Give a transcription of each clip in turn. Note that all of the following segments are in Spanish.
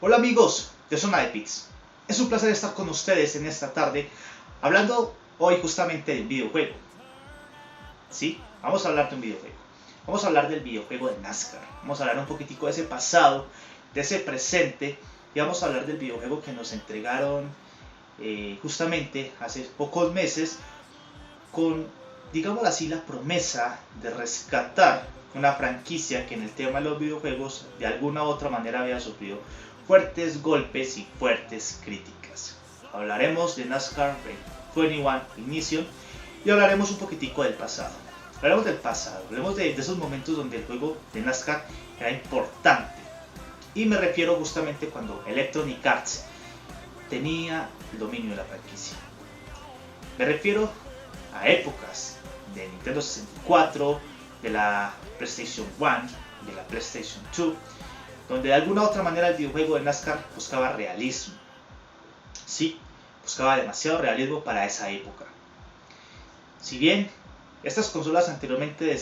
Hola amigos de Zona de Pits, es un placer estar con ustedes en esta tarde hablando hoy justamente del videojuego. Sí, vamos a hablar de un videojuego. Vamos a hablar del videojuego de NASCAR. Vamos a hablar un poquitico de ese pasado, de ese presente y vamos a hablar del videojuego que nos entregaron justamente hace pocos meses con, digámoslo así, la promesa de rescatar una franquicia que en el tema de los videojuegos de alguna u otra manera había sufrido fuertes golpes y fuertes críticas. Hablaremos de NASCAR 21 Ignition y hablaremos un poquitico del pasado. Hablaremos del pasado, hablaremos de esos momentos donde el juego de NASCAR era importante. Y me refiero justamente cuando Electronic Arts tenía el dominio de la franquicia. Me refiero a épocas de Nintendo 64, de la PlayStation 1, de la PlayStation 2, donde de alguna u otra manera el videojuego de NASCAR buscaba realismo. Sí, buscaba demasiado realismo para esa época. Si bien estas consolas anteriormente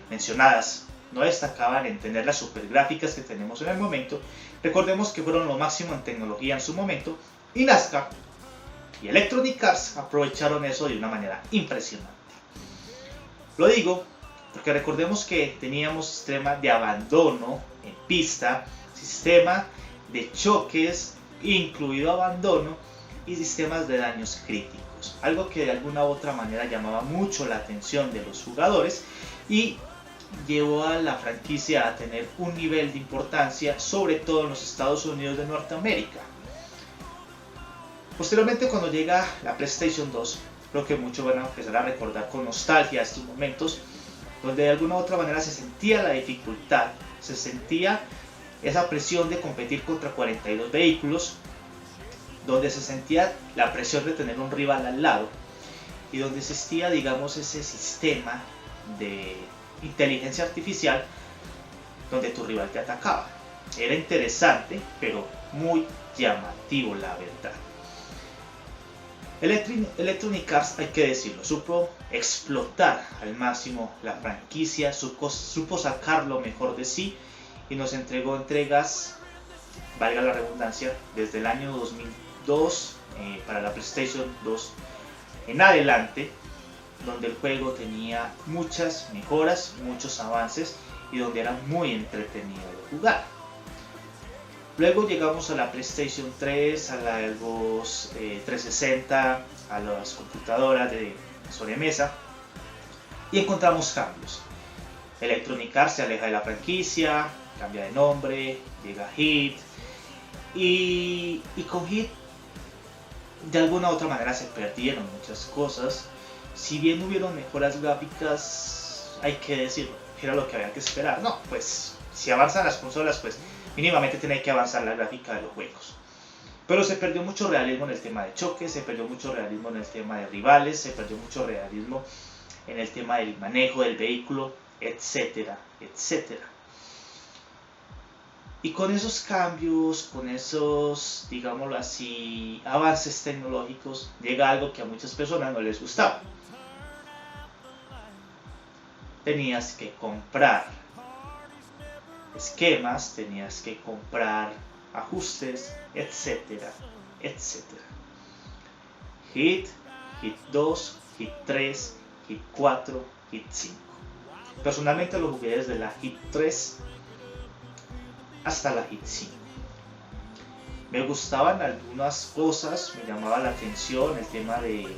mencionadas no destacaban en tener las super gráficas que tenemos en el momento, recordemos que fueron lo máximo en tecnología en su momento y NASCAR y Electronic Arts aprovecharon eso de una manera impresionante. Lo digo porque recordemos que teníamos sistema de abandono en pista, sistema de choques, incluido abandono, y sistemas de daños críticos. Algo que de alguna u otra manera llamaba mucho la atención de los jugadores y llevó a la franquicia a tener un nivel de importancia, sobre todo en los Estados Unidos de Norteamérica. Posteriormente, cuando llega la PlayStation 2, creo que muchos van a empezar a recordar con nostalgia estos momentos, donde de alguna u otra manera se sentía la dificultad, se sentía esa presión de competir contra 42 vehículos, donde se sentía la presión de tener un rival al lado y donde existía, digamos, ese sistema de inteligencia artificial donde tu rival te atacaba. Era interesante, pero muy llamativo, la verdad. Electronic Arts, hay que decirlo, supo explotar al máximo la franquicia, supo sacar lo mejor de sí y nos entregó entregas, valga la redundancia, desde el año 2002 para la PlayStation 2 en adelante, donde el juego tenía muchas mejoras, muchos avances y donde era muy entretenido de jugar. Luego llegamos a la PlayStation 3, a la Xbox 360, a las computadoras de sobremesa y encontramos cambios. Electronic Arts se aleja de la franquicia, cambia de nombre, llega Hit y con Hit de alguna u otra manera se perdieron muchas cosas. Si bien hubieron mejoras gráficas, hay que decirlo, era lo que había que esperar. No, pues si avanzan las consolas, pues mínimamente tiene que avanzar la gráfica de los juegos. Pero se perdió mucho realismo en el tema de choques, se perdió mucho realismo en el tema de rivales, se perdió mucho realismo en el tema del manejo del vehículo, etcétera, etcétera. Y con esos cambios, con esos, digámoslo así, avances tecnológicos, llega algo que a muchas personas no les gustaba. Tenías que comprar esquemas, tenías que comprar ajustes, etcétera, etcétera. Hit 2, Hit 3, Hit 4, Hit 5. Personalmente lo jugué desde la Hit 3 hasta la Hit 5. Me gustaban algunas cosas, me llamaba la atención el tema de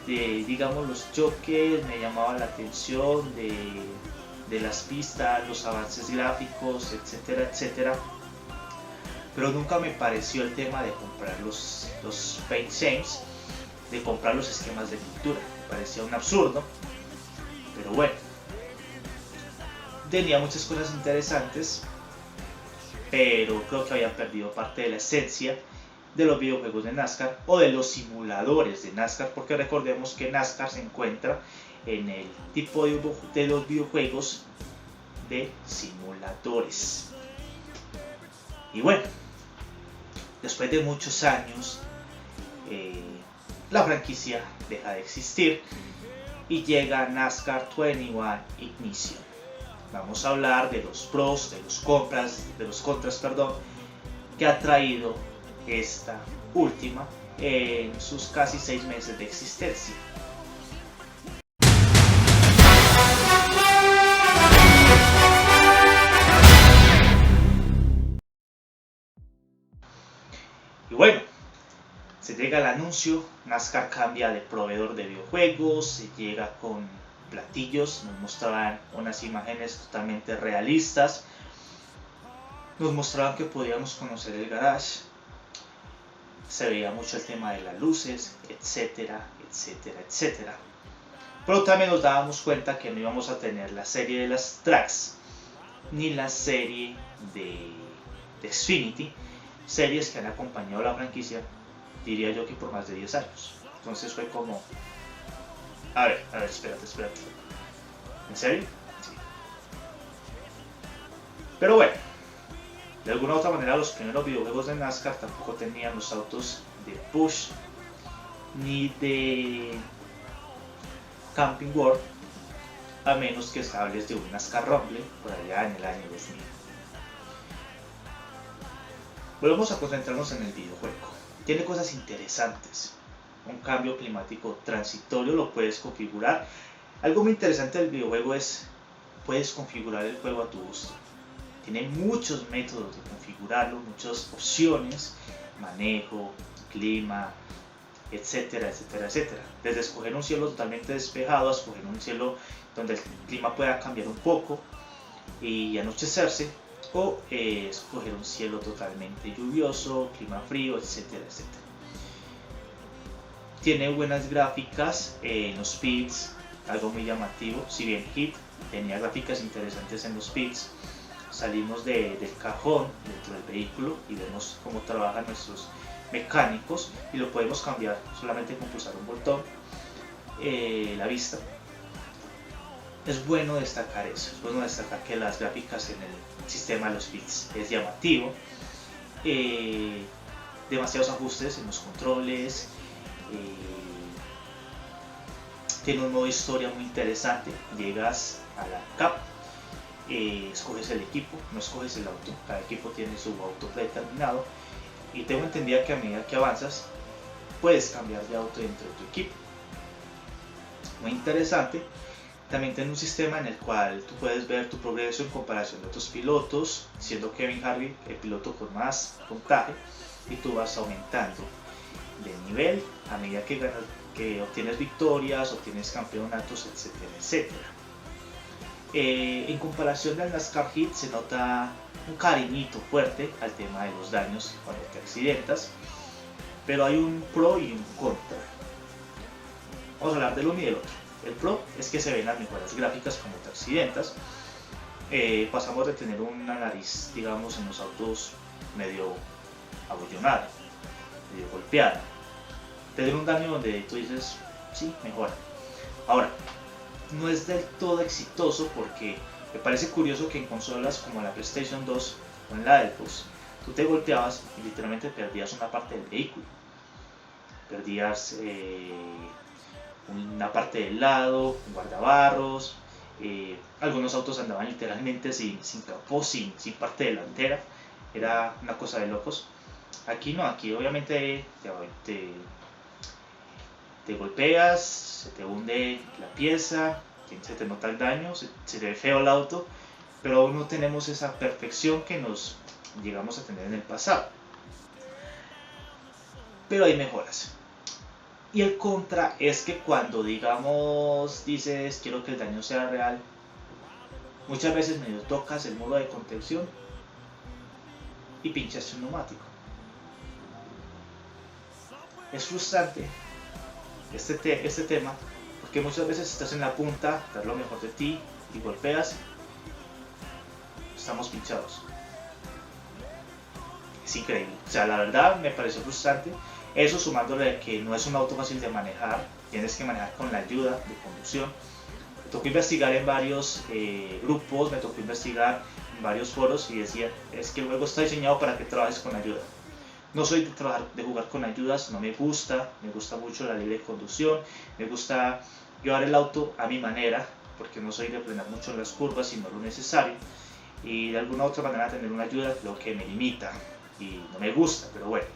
digamos, los choques, me llamaba la atención de las pistas, los avances gráficos, etcétera, etcétera. Pero nunca me pareció el tema de comprar los paint schemes, de comprar los esquemas de pintura. Me parecía un absurdo, pero bueno. Tenía muchas cosas interesantes, pero creo que había perdido parte de la esencia de los videojuegos de NASCAR o de los simuladores de NASCAR, porque recordemos que NASCAR se encuentra en el tipo de los videojuegos de simuladores. Y bueno, después de muchos años la franquicia deja de existir y llega NASCAR 21 Ignition. Vamos a hablar de los pros, de los contras, que ha traído esta última en sus casi 6 meses de existencia. Y bueno, se llega el anuncio, NASCAR cambia de proveedor de videojuegos, se llega con platillos, nos mostraban unas imágenes totalmente realistas, nos mostraban que podíamos conocer el garage, se veía mucho el tema de las luces, etcétera, etcétera, etcétera. Pero también nos dábamos cuenta que no íbamos a tener la serie de las tracks, ni la serie de Xfinity, series que han acompañado la franquicia, diría yo que por más de 10 años. Entonces fue como, a ver, espérate. ¿En serio? Sí. Pero bueno, de alguna u otra manera los primeros videojuegos de NASCAR tampoco tenían los autos de Push ni de Camping World, a menos que hables de un NASCAR Rumble por allá en el año 2000. Volvemos a concentrarnos en el videojuego. Tiene cosas interesantes. Un cambio climático transitorio lo puedes configurar. Algo muy interesante del videojuego es puedes configurar el juego a tu gusto. Tiene muchos métodos de configurarlo, muchas opciones, manejo, clima, etcétera, etcétera, etcétera. Desde escoger un cielo totalmente despejado a escoger un cielo donde el clima pueda cambiar un poco y anochecerse, o escoger un cielo totalmente lluvioso, clima frío, etcétera, etcétera. Tiene buenas gráficas en los pits, algo muy llamativo. Si bien Heat tenía gráficas interesantes en los pits, salimos del cajón dentro del vehículo y vemos cómo trabajan nuestros mecánicos y lo podemos cambiar solamente con pulsar un botón. La vista. Es bueno destacar eso, es bueno destacar que las gráficas en el sistema de los pits es llamativo. Demasiados ajustes en los controles. Tiene un modo historia muy interesante. Llegas a la CAP, escoges el equipo, no escoges el auto, cada equipo tiene su auto predeterminado y tengo entendido que a medida que avanzas puedes cambiar de auto dentro de tu equipo. Muy interesante. También tiene un sistema en el cual tú puedes ver tu progreso en comparación de otros pilotos, siendo Kevin Harvick el piloto con más puntaje, y tú vas aumentando de nivel a medida que obtienes victorias, obtienes campeonatos, etcétera, etcétera. En comparación del NASCAR Heat se nota un cariñito fuerte al tema de los daños cuando te accidentas, pero hay un pro y un contra. Vamos a hablar del uno y del otro. El pro es que se ven las mejores gráficas cuando te accidentas. Pasamos de tener una nariz, digamos, en los autos medio abollonada, medio golpeada, tener un daño donde tú dices, sí, mejora. Ahora, no es del todo exitoso porque me parece curioso que en consolas como la PlayStation 2 o en la Xbox, tú te golpeabas y literalmente perdías una parte del vehículo. Perdías una parte del lado, un guardabarros, algunos autos andaban literalmente sin capó, sin parte delantera. Era una cosa de locos. Aquí no, aquí obviamente te golpeas, se te hunde la pieza, se te nota el daño, se te ve feo el auto, pero aún no tenemos esa perfección que nos llegamos a tener en el pasado. Pero hay mejoras. Y el contra es que cuando, digamos, dices quiero que el daño sea real, muchas veces medio tocas el modo de contención y pinchas un neumático. Es frustrante este tema, porque muchas veces estás en la punta, das lo mejor de ti y golpeas, estamos pinchados. Es increíble, o sea, la verdad me pareció frustrante. Eso sumándole que no es un auto fácil de manejar, tienes que manejar con la ayuda de conducción. Me tocó investigar en varios grupos, me tocó investigar en varios foros y decía, es que el juego está diseñado para que trabajes con ayuda. No soy de jugar con ayudas, no me gusta mucho la libre conducción, me gusta llevar el auto a mi manera, porque no soy de frenar mucho en las curvas, sino lo necesario, y de alguna u otra manera tener una ayuda lo que me limita. y no me gusta, pero bueno.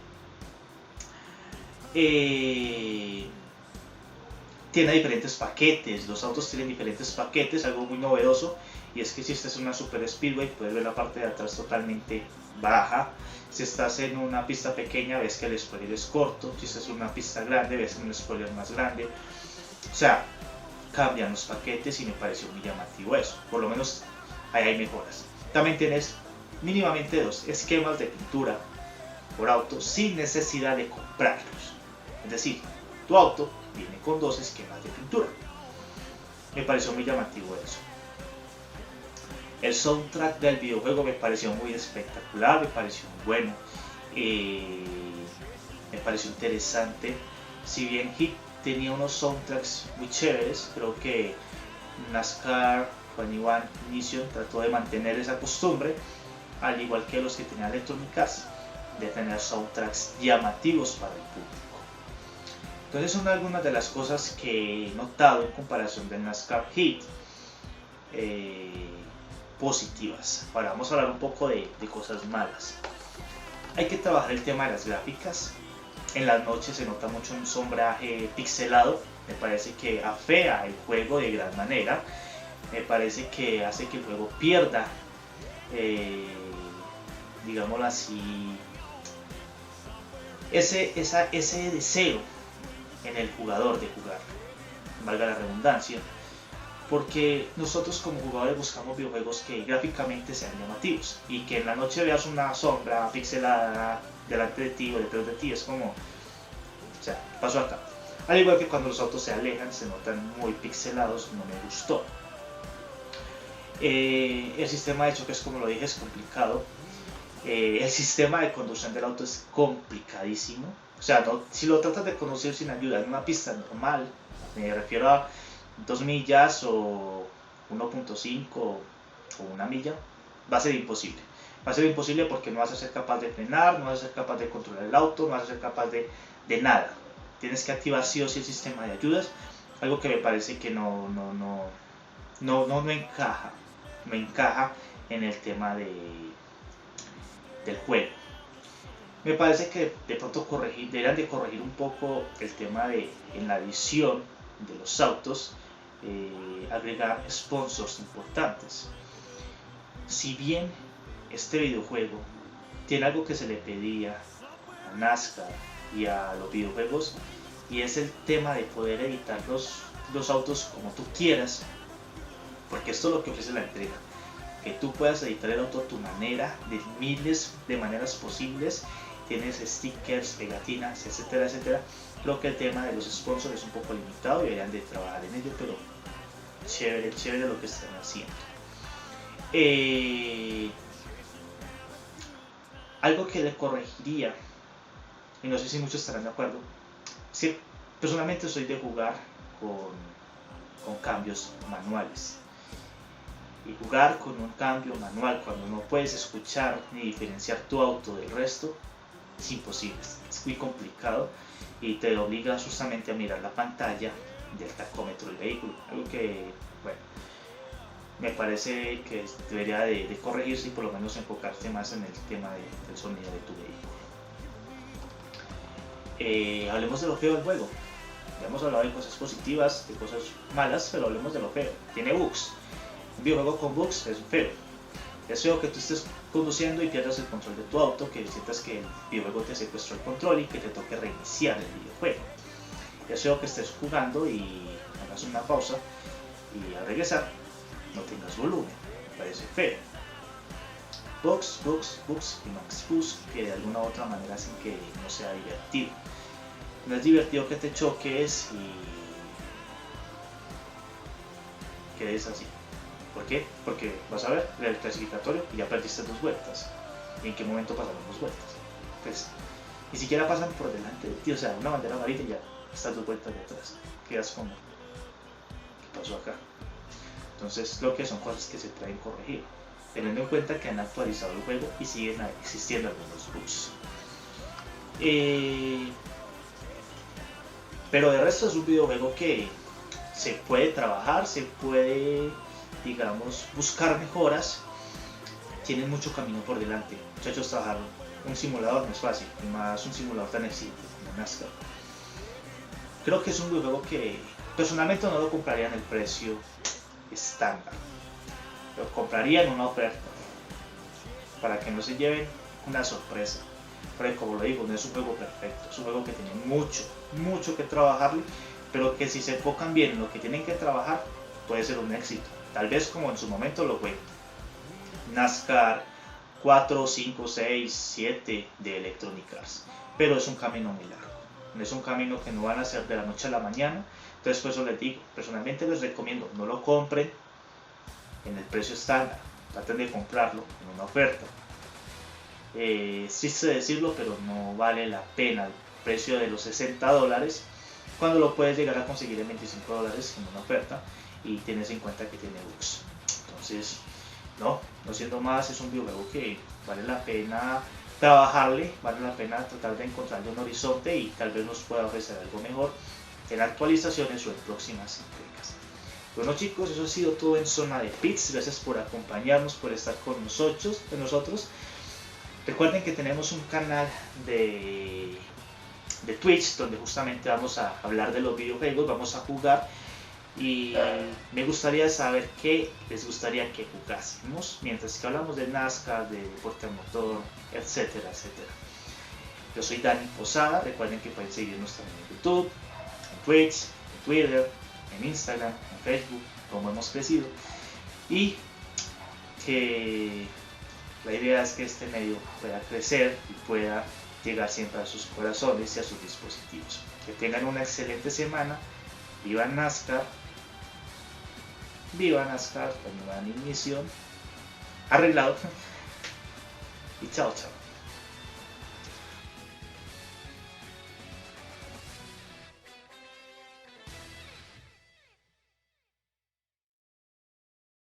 Tiene diferentes paquetes, los autos tienen diferentes paquetes, algo muy novedoso, y es que si estás en una super speedway puedes ver la parte de atrás totalmente baja. Si estás en una pista pequeña ves que el spoiler es corto, si estás en una pista grande ves un spoiler más grande. O sea, cambian los paquetes y me pareció muy llamativo eso, por lo menos ahí hay mejoras. También tienes mínimamente 2 esquemas de pintura por auto sin necesidad de comprarlos, es decir, tu auto viene con 2 esquemas de pintura. Me pareció muy llamativo eso. El soundtrack del videojuego me pareció muy espectacular, me pareció muy bueno, me pareció interesante. Si bien Hit tenía unos soundtracks muy chéveres, creo que NASCAR 21 Ignition trató de mantener esa costumbre, al igual que los que tenía Electronic Arts, de tener soundtracks llamativos para el público. Entonces son algunas de las cosas que he notado en comparación del NASCAR Heat positivas. Ahora vamos a hablar un poco de cosas malas. Hay que trabajar el tema de las gráficas. En las noches se nota mucho un sombraje pixelado. Me parece que afea el juego de gran manera. Me parece que hace que el juego pierda, digámoslo así, ese deseo en el jugador de jugar, valga la redundancia, porque nosotros como jugadores buscamos videojuegos que gráficamente sean llamativos y que en la noche veas una sombra pixelada delante de ti o detrás de ti, es como, o sea, ¿qué pasó acá? Al igual que cuando los autos se alejan, se notan muy pixelados, no me gustó. El sistema de choque, como lo dije, es complicado. El sistema de conducción del auto es complicadísimo. O sea, no, si lo tratas de conducir sin ayuda en una pista normal, me refiero a 2 millas o 1.5 o 1 milla, va a ser imposible. Va a ser imposible porque no vas a ser capaz de frenar, no vas a ser capaz de controlar el auto, no vas a ser capaz de nada. Tienes que activar sí o sí el sistema de ayudas, algo que me parece que no encaja en el tema del juego. Me parece que de pronto deberían de corregir un poco el tema en la edición de los autos, agregar sponsors importantes. Si bien este videojuego tiene algo que se le pedía a NASCAR y a los videojuegos, y es el tema de poder editar los autos como tú quieras, porque esto es lo que ofrece la entrega, que tú puedas editar el auto a tu manera, de miles de maneras posibles. Tienes stickers, pegatinas, etcétera, etcétera. Creo que el tema de los sponsors es un poco limitado y deberían de trabajar en ello, pero chévere lo que están haciendo. Algo que le corregiría, y no sé si muchos estarán de acuerdo, es que personalmente soy de jugar con cambios manuales. Y jugar con un cambio manual cuando no puedes escuchar ni diferenciar tu auto del resto es imposible, es muy complicado y te obliga justamente a mirar la pantalla del tacómetro del vehículo, algo que, bueno, me parece que debería de corregirse y por lo menos enfocarse más en el tema del sonido de tu vehículo. Hablemos de lo feo del juego. Ya hemos hablado de cosas positivas, de cosas malas, pero hablemos de lo feo. Tiene bugs. Un videojuego con bugs es feo. Es feo que tú estés conduciendo y pierdas el control de tu auto, que sientas que el videojuego te secuestró el control y que te toque reiniciar el videojuego. Es feo que estés jugando y hagas una pausa y al regresar no tengas volumen. Me parece feo. Bugs y max bugs que de alguna u otra manera hacen que no sea divertido. No es divertido que te choques y quedes así. ¿Por qué? Porque vas a ver el clasificatorio y ya perdiste 2 vueltas. ¿Y en qué momento pasaron 2 vueltas? Pues ni siquiera pasan por delante de ti, o sea, una bandera amarilla y ya estás 2 vueltas de atrás. Quedas como, ¿qué pasó acá? Entonces creo que son cosas que se traen corregir, teniendo en cuenta que han actualizado el juego y siguen existiendo algunos bugs. Pero de resto es un videojuego que se puede trabajar, se puede, digamos, buscar mejoras. Tienen mucho camino por delante. Muchachos trabajaron un simulador no es fácil, y más un simulador tan exigente como NASCAR. Creo que es un videojuego que personalmente no lo compraría en el precio estándar, lo compraría en una oferta para que no se lleven una sorpresa, porque como lo digo, no es un juego perfecto, es un juego que tiene mucho que trabajarle, pero que si se enfocan bien en lo que tienen que trabajar puede ser un éxito, tal vez como en su momento lo fue NASCAR 4, 5, 6, 7 de Electronic Arts, pero es un camino muy largo, no es un camino que no van a hacer de la noche a la mañana. Entonces por eso les digo, personalmente les recomiendo, no lo compren en el precio estándar, traten de comprarlo en una oferta. Sí sé decirlo, pero no vale la pena el precio de los $60 cuando lo puedes llegar a conseguir en $25 en una oferta y tienes en cuenta que tiene bugs. Entonces, no siendo más, es un videojuego que vale la pena trabajarle, vale la pena tratar de encontrarle un horizonte y tal vez nos pueda ofrecer algo mejor en actualizaciones o en próximas entregas. Bueno chicos, eso ha sido todo en Zona de Pits. Gracias por acompañarnos, por estar con nosotros. Recuerden que tenemos un canal de Twitch donde justamente vamos a hablar de los videojuegos, vamos a jugar y me gustaría saber qué les gustaría que jugásemos mientras que hablamos de NASCAR, de deporte motor, etcétera. Yo soy Dani Posada, recuerden que pueden seguirnos también en YouTube, en Twitch, en Twitter, en Instagram, en Facebook, como hemos crecido, y que la idea es que este medio pueda crecer y pueda llegar siempre a sus corazones y a sus dispositivos. Que tengan una excelente semana. Viva NASCAR, la nueva inicio arreglado y chao.